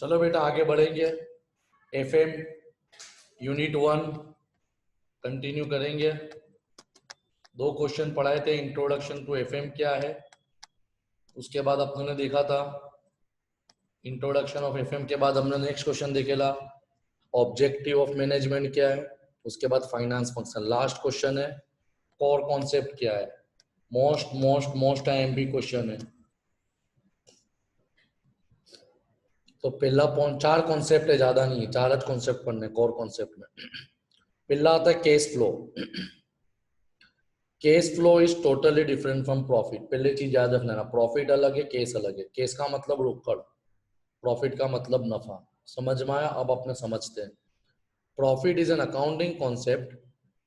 चलो बेटा आगे बढ़ेंगे। एफएम यूनिट 1 कंटिन्यू करेंगे। 2 क्वेश्चन पढ़ाए थे, इंट्रोडक्शन टू एफएम क्या है, उसके बाद अपनों ने देखा था इंट्रोडक्शन ऑफ एफएम के बाद हमने नेक्स्ट क्वेश्चन देखेला ऑब्जेक्टिव ऑफ मैनेजमेंट क्या है, उसके बाद फाइनेंस फंक्शन। लास्ट क्वेश्चन है कोर कॉन्सेप्ट क्या है। Most most most IMP question है। तो पहला 4 कॉन्सेप्ट है, ज्यादा नहीं है, 4 कॉन्सेप्ट पढ़ने कोर कॉन्सेप्ट में। पहला आता है cash flow. Cash flow is totally different from profit. पहले चीज याद रख लेना, प्रॉफिट अलग है, केस अलग है। केस का मतलब रोकड़, प्रॉफिट का मतलब नफा। समझ में आया? अब अपने समझते हैं। Profit is an accounting concept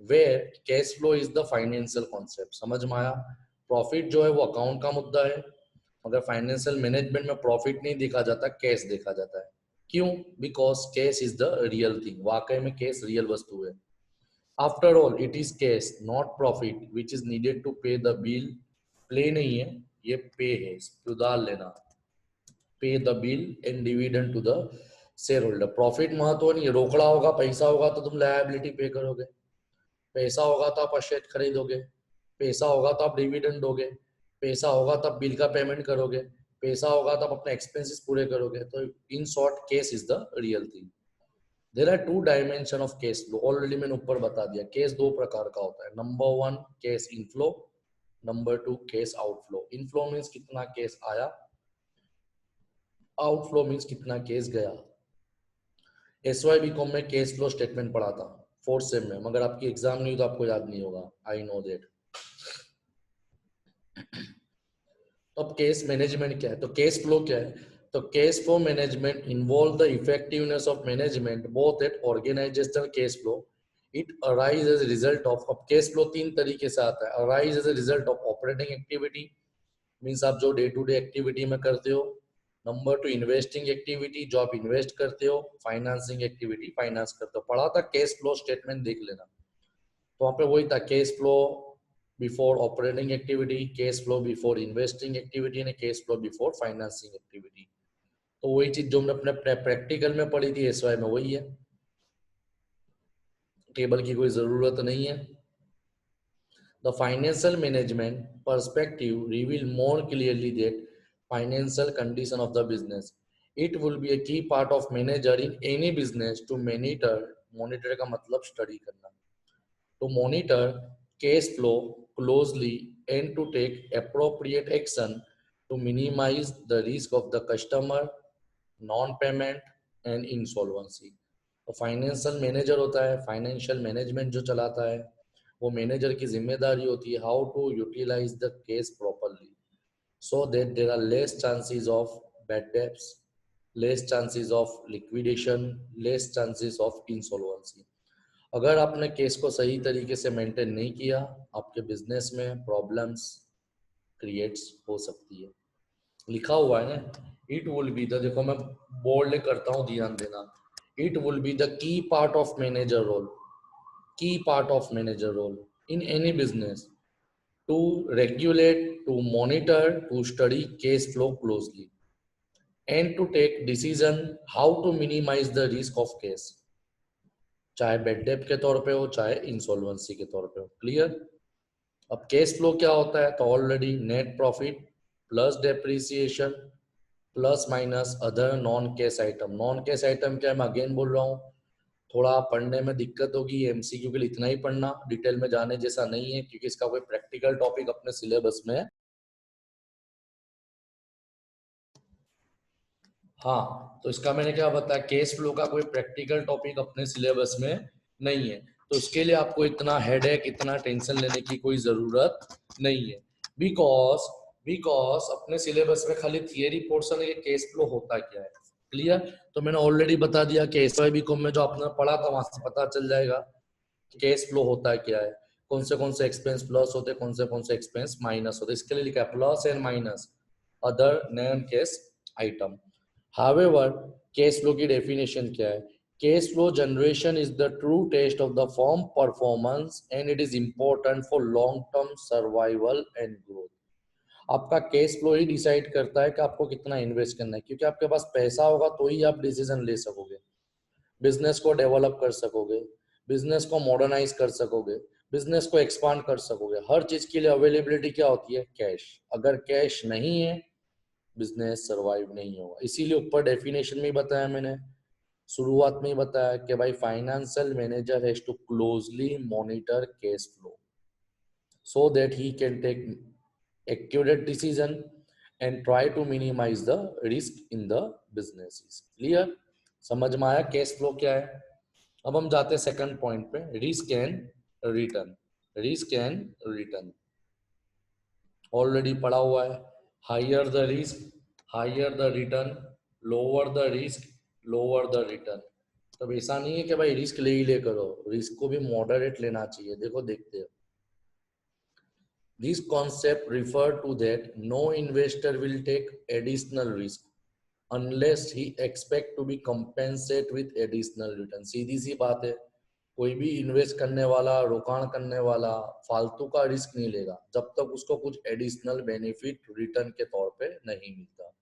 where cash flow is the financial concept. समझ में आया? प्रॉफिट जो है वो अकाउंट का मुद्दा है, मगर फाइनेंशियल मैनेजमेंट में प्रॉफिट नहीं देखा जाता, कैश देखा जाता है। क्यों? Because cash is the real thing. वाकई में कैश रियल वस्तु है। After all it is cash not profit which is needed to pay the bill. Play नहीं है, ये पे है, सुधार लेना। Pay the bill and dividend to the share holder. Profit महत्व नहीं है, रोकड़ा होगा, पैसा होगा तो तुम लायबिलिटी पे करोगे, पैसा होगा तो आप असेट खरीदोगे, पैसा होगा तो आप डिविडेंड दोगे, पैसा होगा तो आप बिल का पेमेंट करोगे, पैसा होगा तो आप अपने एक्सपेंसेस पूरे करोगे। तो in short cash is the real thing. There are 2 dimension of cash flow. Already मैंने ऊपर बता दिया, केस 2 प्रकार का होता है। Number 1 case inflow, number 2 case outflow. Inflow means कितना केस आया, आउटफ्लो मीन्स कितना केस गया। एसवाई बीकॉम में केस फ्लो स्टेटमेंट पढ़ा था 4th सेम में, मगर आपकी एग्जाम नहीं हुई तो आपको याद नहीं होगा, आई नो दैट। तो अब केस मैनेजमेंट क्या है, तो केस फ्लो क्या है? तो cash flow management involve the effectiveness of management both at organizational cash flow. It arise as result of, अब केस फ्लो 3 तरीके से आता है। Arise as a result of operating activity, means आप जो डे टू डे एक्टिविटी में करते हो। नंबर 2 इन्वेस्टिंग एक्टिविटी, जो आप इन्वेस्ट करते हो। फाइनेंसिंग एक्टिविटी, फाइनेंस करते हो। पढ़ा था केस फ्लो स्टेटमेंट, देख लेना। तो वहां पे वही था, cash flow before operating activity, cash flow before investing activity and cash flow before financing activity. तो वही चीज जो हमने अपने प्रैक्टिकल में पढ़ी थी एसवाई में, वही है। टेबल की कोई जरूरत नहीं है। The financial management perspective reveal more clearly that financial condition of the business. It will be a key part of manager in any business to monitor का मतलब study करना, to monitor cash flow closely and to take appropriate action to minimize the risk of the customer non-payment and insolvency. तो financial manager होता है, financial management जो चलाता है, वो मैनेजर की जिम्मेदारी होती है how to utilize the cash properly so that there are less chances of bad debts, less chances of liquidation, less chances of insolvency. अगर आपने केस को सही तरीके से मेंटेन नहीं किया, आपके बिजनेस में प्रॉब्लम्स क्रिएट्स हो सकती है। लिखा हुआ है ना, इट विल बी द, देखो मैं बोल्ड करता हूँ, ध्यान देना। It will be the key part of manager role, key part of manager role in any business to regulate, to monitor, to study case flow closely and to take decision how to minimize the risk of case, चाहे bad debt के तौर पे हो चाहे insolvency के तौर पे हो। क्लियर? अब केस फ्लो क्या होता है, तो already net profit plus depreciation plus minus other non cash item. Non cash item क्या है, मैं अगेन बोल रहा हूँ, थोड़ा पढ़ने में दिक्कत होगी, एमसीक्यू के लिए इतना ही पढ़ना, डिटेल में जाने जैसा नहीं है, क्योंकि इसका कोई प्रैक्टिकल टॉपिक अपने सिलेबस में, हाँ, तो इसका मैंने क्या बताया, केस फ्लो का कोई प्रैक्टिकल टॉपिक अपने सिलेबस में नहीं है, तो उसके लिए आपको इतना हेडेक, इतना टेंशन लेने की कोई जरूरत नहीं है। बिकॉज बिकॉज अपने सिलेबस में खाली थियरी पोर्शन है, केस फ्लो होता क्या है। क्लियर? तो मैंने ऑलरेडी बता दिया कि एसवाई बीकॉम में जो आपने पढ़ा था वहां से पता चल जाएगा कैश फ्लो होता है क्या है, कौन से एक्सपेंस प्लस होते हैं, कौन से एक्सपेंस माइनस होते हैं। इसके लिए लिखा है plus and minus other non cash item. However cash flow की डेफिनेशन क्या है? Cash flow generation is the true test of the firm performance and it is important for long term survival and growth. आपका cash flow ही decide करता है कि आपको कितना इन्वेस्ट करना है, क्योंकि आपके पास पैसा होगा तो ही आप डिसीजन ले सकोगे, बिजनेस को डेवलप कर सकोगे, बिजनेस को मॉडर्नाइज कर सकोगे, बिजनेस को एक्सपांड कर सकोगे। हर चीज के लिए अवेलेबिलिटी क्या होती है? कैश। अगर कैश नहीं है, बिजनेस सरवाइव नहीं होगा। इसीलिए ऊपर डेफिनेशन में ही बताया मैंने, शुरुआत में ही बताया कि भाई financial manager has to closely monitor cash flow so that he can take accurate decision and try to minimize the risk in the businesses. Clear? समझ में आया कैश फ्लो क्या है? अब हम जाते हैं सेकंड पॉइंट पे, risk and return. Risk and return already पढ़ा हुआ है। Higher the risk, higher the return, lower the risk, lower the return. तब ऐसा नहीं है कि भाई रिस्क ले ही ले करो, रिस्क को भी मॉडरेट लेना चाहिए। देखो देखते हैं, this concept refer to that no investor will take additional risk unless he expect to be compensated with additional return। सीधी सी बात है, कोई भी इन्वेस्ट करने वाला, रोकाण करने वाला फालतू का रिस्क नहीं लेगा जब तक उसको कुछ एडिशनल बेनिफिट रिटर्न के तौर पे नहीं मिलता।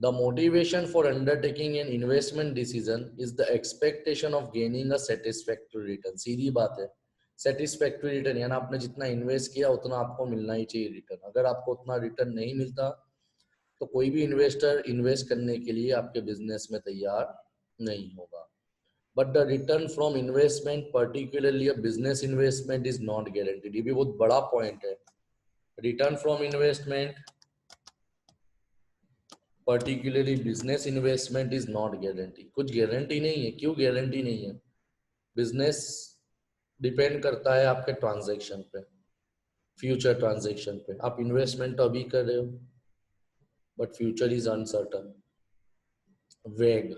The motivation for undertaking an investment decision is the expectation of gaining a satisfactory return। सीधी बात है, सेटिस्फैक्टरी रिटर्न यानी आपने जितना इन्वेस्ट किया उतना आपको मिलना ही चाहिए रिटर्न। अगर आपको उतना रिटर्न नहीं मिलता तो कोई भी इन्वेस्टर इन्वेस्ट करने के लिए आपके बिजनेस में तैयार नहीं होगा। But the return from investment, particularly a business investment, is not guaranteed. ये भी बहुत बड़ा पॉइंट है। Return from investment, particularly business investment, is not guarantee. कुछ गारंटी नहीं है। क्यों गारंटी नहीं है? बिजनेस डिपेंड करता है आपके ट्रांजैक्शन पे, फ्यूचर ट्रांजैक्शन पे। आप इन्वेस्टमेंट तो अभी कर रहे हो बट फ्यूचर इज अनसर्टन, वेग,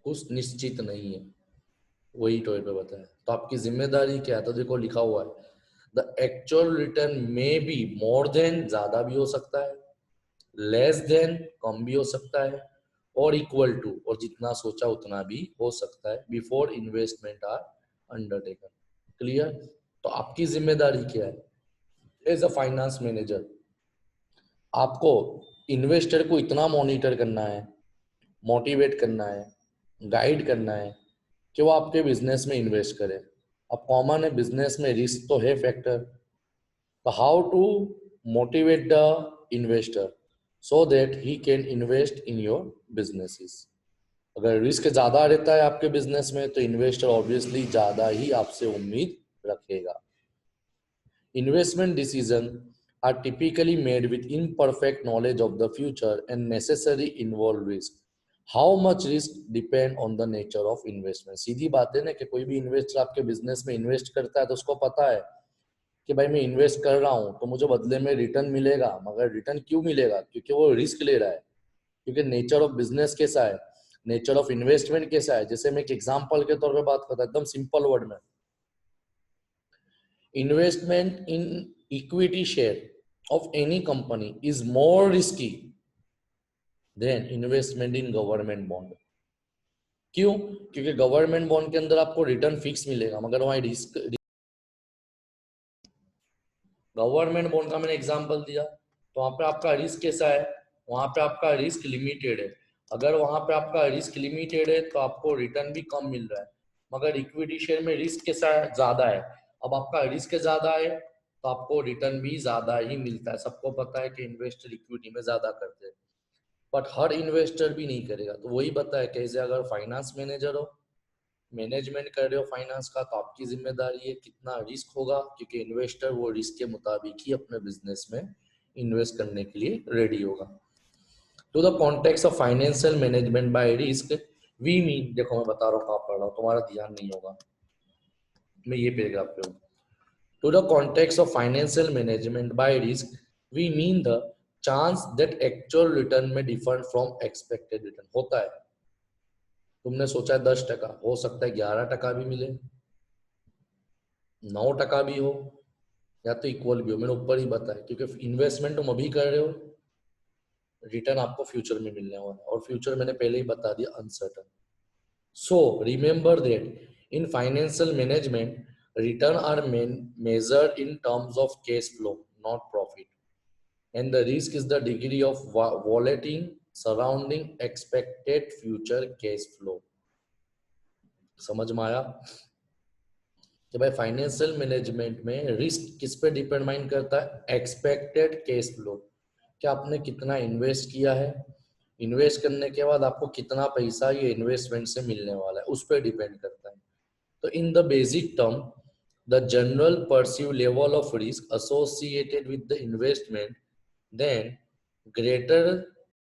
कुछ निश्चित नहीं है। वही टॉय पे बताया। तो आपकी जिम्मेदारी क्या है? तो देखो लिखा हुआ है, the actual return may be more than, ज्यादा भी हो सकता है, लेस देन, कम भी हो सकता है, और इक्वल टू, और जितना सोचा उतना भी हो सकता है, before investment are undertaken. Clear? तो आपकी जिम्मेदारी क्या है एज अ फाइनेंस मैनेजर? आपको इन्वेस्टर को इतना मॉनिटर करना है, मोटिवेट करना है, गाइड करना है कि वो आपके बिजनेस में इन्वेस्ट करे। अब कॉमन है, बिजनेस में रिस्क तो है फैक्टर, तो how to motivate the investor so that he can invest in your businesses. अगर रिस्क ज्यादा रहता है आपके बिजनेस में तो इन्वेस्टर ऑब्वियसली ज्यादा ही आपसे उम्मीद रखेगा। Investment decisions are typically made with imperfect knowledge of the future and necessary involve risk. How much risk depend on the nature of investment। सीधी बात है ना कि कोई भी इन्वेस्टर आपके बिजनेस में इन्वेस्ट करता है तो उसको पता है कि भाई मैं इन्वेस्ट कर रहा हूँ तो मुझे बदले में रिटर्न मिलेगा। मगर रिटर्न क्यों मिलेगा? क्योंकि वो रिस्क ले रहा है। क्योंकि नेचर ऑफ बिजनेस कैसा है, नेचर ऑफ इन्वेस्टमेंट कैसा है। जैसे मैं एक एग्जाम्पल के तौर पर बात करता हूँ, एकदम सिंपल वर्ड में, investment in equity share of any company is more risky than investment in government bond। क्यों? क्योंकि गवर्नमेंट बॉन्ड के अंदर आपको रिटर्न फिक्स मिलेगा, मगर वहां रिस्क, गवर्नमेंट बॉन्ड का मैंने एग्जांपल दिया तो वहां पे आपका रिस्क कैसा है? वहां पे आपका रिस्क लिमिटेड है। अगर वहां पे आपका रिस्क लिमिटेड है तो आपको रिटर्न भी कम मिल रहा है। मगर इक्विटी शेयर में रिस्क कैसा है? ज्यादा है। अब आपका रिस्क ज्यादा है तो आपको रिटर्न भी ज्यादा ही मिलता है। सबको पता है कि इन्वेस्टर इक्विटी में ज्यादा करते हैं, बट हर इन्वेस्टर भी नहीं करेगा। तो वही बताया कैसे, अगर फाइनेंस मैनेजर हो, मैनेजमेंट कर रहे हो फाइनेंस का, तो आपकी जिम्मेदारी है कितना रिस्क होगा, क्योंकि इन्वेस्टर वो रिस्क के मुताबिक ही अपने बिजनेस में इन्वेस्ट करने के लिए रेडी होगा। To the context of financial management by risk we mean, देखो मैं बता रहा हूँ, कहाँ पढ़ रहा हूँ, तुम्हारा ध्यान नहीं होगा, मैं ये पैराग्राफ पे हूँ। To the context of financial management by risk we mean the chance that actual return may differ from expected return. होता है, तुमने सोचा 10%, हो सकता है 11% भी मिले, 9% भी हो, या तो इक्वल भी हो। मैंने ऊपर ही बताया, क्योंकि इन्वेस्टमेंट तुम अभी कर रहे हो, रिटर्न आपको फ्यूचर में मिलने वाला है, और फ्यूचर मैंने पहले ही बता दिया uncertain. So remember that in financial management return are measured in terms of cash flow, not profit. and the risk is the degree of volatility surrounding expected future cash flow. समझ में आया कि भाई फाइनेंशियल मैनेजमेंट में risk किस पे depend करता है? एक्सपेक्टेड कैश फ्लो, कि आपने कितना इन्वेस्ट किया है, इन्वेस्ट करने के बाद आपको कितना पैसा ये इन्वेस्टमेंट से मिलने वाला है, उस पर डिपेंड करता है. तो in the basic term, the general perceive level of risk associated with the investment, then greater